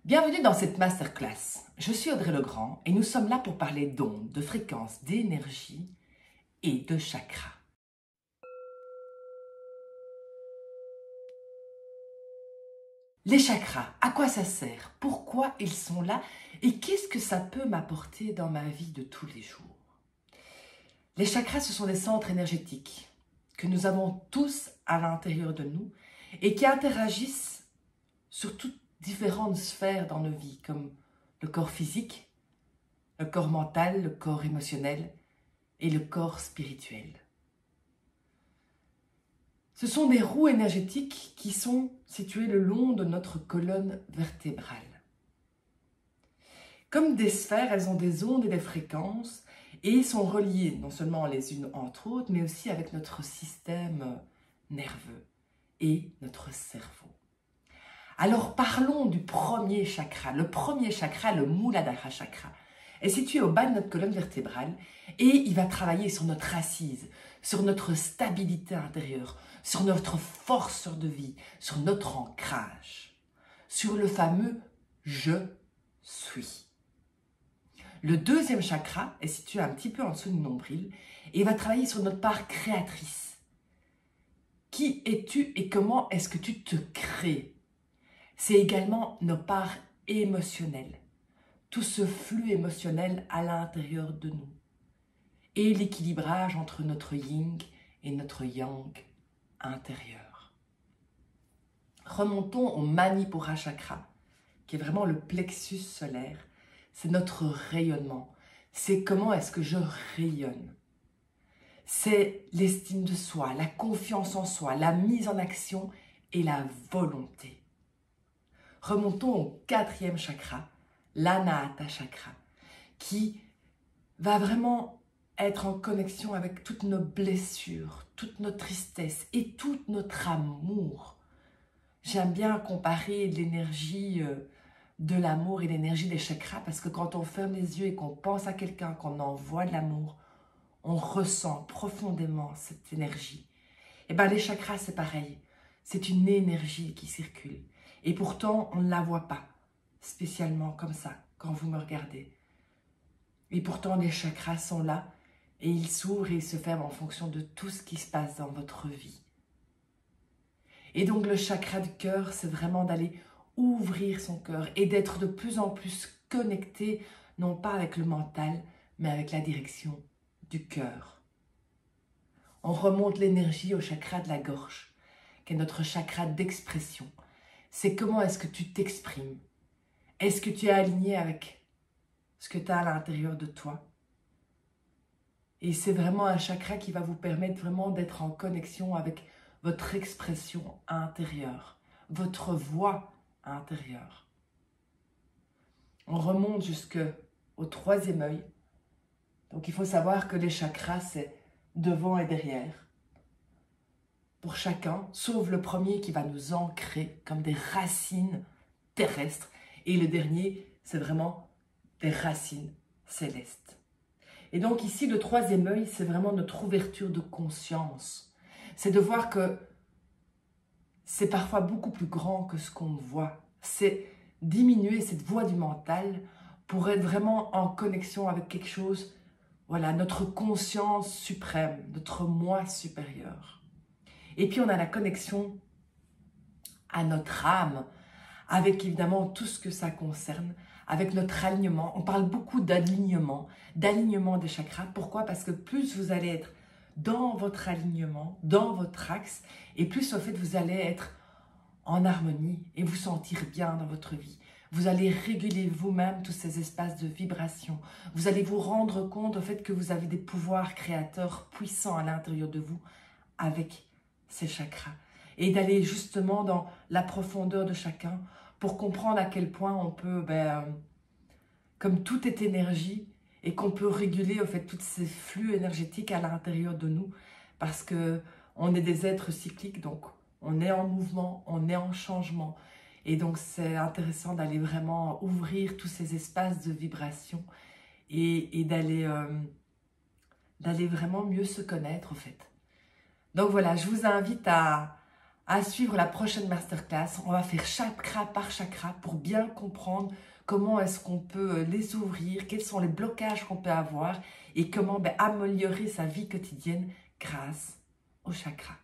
Bienvenue dans cette masterclass. Je suis Audrey Legrand et nous sommes là pour parler d'ondes, de fréquences, d'énergie et de chakras. Les chakras, à quoi ça sert? Pourquoi ils sont là? Et qu'est-ce que ça peut m'apporter dans ma vie de tous les jours? Les chakras, ce sont des centres énergétiques que nous avons tous à l'intérieur de nous et qui interagissent sur toutes différentes sphères dans nos vies, comme le corps physique, le corps mental, le corps émotionnel et le corps spirituel. Ce sont des roues énergétiques qui sont situées le long de notre colonne vertébrale. Comme des sphères, elles ont des ondes et des fréquences et sont reliées non seulement les unes entre autres, mais aussi avec notre système nerveux et notre cerveau. Alors parlons du premier chakra. Le premier chakra, le Muladhara chakra, est situé au bas de notre colonne vertébrale et il va travailler sur notre assise, sur notre stabilité intérieure, sur notre force de vie, sur notre ancrage, sur le fameux « je suis ». Le deuxième chakra est situé un petit peu en dessous du nombril et va travailler sur notre part créatrice. Qui es-tu et comment est-ce que tu te crées? C'est également nos parts émotionnelles, tout ce flux émotionnel à l'intérieur de nous et l'équilibrage entre notre yin et notre yang intérieur. Remontons au Manipura chakra, qui est vraiment le plexus solaire. C'est notre rayonnement, c'est comment est-ce que je rayonne. C'est l'estime de soi, la confiance en soi, la mise en action et la volonté. Remontons au quatrième chakra, l'Anahata chakra, qui va vraiment être en connexion avec toutes nos blessures, toute notre tristesse et tout notre amour. J'aime bien comparer l'énergie de l'amour et l'énergie des chakras parce que quand on ferme les yeux et qu'on pense à quelqu'un, qu'on envoie de l'amour, on ressent profondément cette énergie. Et bien les chakras, c'est pareil. C'est une énergie qui circule. Et pourtant, on ne la voit pas spécialement comme ça quand vous me regardez. Et pourtant, les chakras sont là et ils s'ouvrent et ils se ferment en fonction de tout ce qui se passe dans votre vie. Et donc, le chakra du cœur, c'est vraiment d'aller ouvrir son cœur et d'être de plus en plus connecté, non pas avec le mental, mais avec la direction du cœur. On remonte l'énergie au chakra de la gorge, qui est notre chakra d'expression. C'est comment est-ce que tu t'exprimes? Est-ce que tu es aligné avec ce que tu as à l'intérieur de toi? Et c'est vraiment un chakra qui va vous permettre vraiment d'être en connexion avec votre expression intérieure, votre voix intérieure. On remonte jusqu'au troisième œil. Donc il faut savoir que les chakras, c'est devant et derrière. Pour chacun, sauf le premier qui va nous ancrer comme des racines terrestres. Et le dernier, c'est vraiment des racines célestes. Et donc ici, le troisième œil, c'est vraiment notre ouverture de conscience. C'est de voir que c'est parfois beaucoup plus grand que ce qu'on voit. C'est diminuer cette voix du mental pour être vraiment en connexion avec quelque chose, voilà, notre conscience suprême, notre moi supérieur. Et puis on a la connexion à notre âme, avec évidemment tout ce que ça concerne, avec notre alignement. On parle beaucoup d'alignement des chakras. Pourquoi? Parce que plus vous allez être dans votre alignement, dans votre axe, et plus au fait vous allez être en harmonie et vous sentir bien dans votre vie. Vous allez réguler vous-même tous ces espaces de vibration. Vous allez vous rendre compte au fait que vous avez des pouvoirs créateurs puissants à l'intérieur de vous avec ces chakras. Et d'aller justement dans la profondeur de chacun pour comprendre à quel point on peut, comme tout est énergie, et qu'on peut réguler au fait tous ces flux énergétiques à l'intérieur de nous parce que on est des êtres cycliques, donc on est en mouvement, on est en changement. Et donc, c'est intéressant d'aller vraiment ouvrir tous ces espaces de vibration et d'aller vraiment mieux se connaître, en fait. Donc voilà, je vous invite à à suivre la prochaine masterclass. On va faire chakra par chakra pour bien comprendre comment est-ce qu'on peut les ouvrir, quels sont les blocages qu'on peut avoir et comment améliorer sa vie quotidienne grâce au chakra.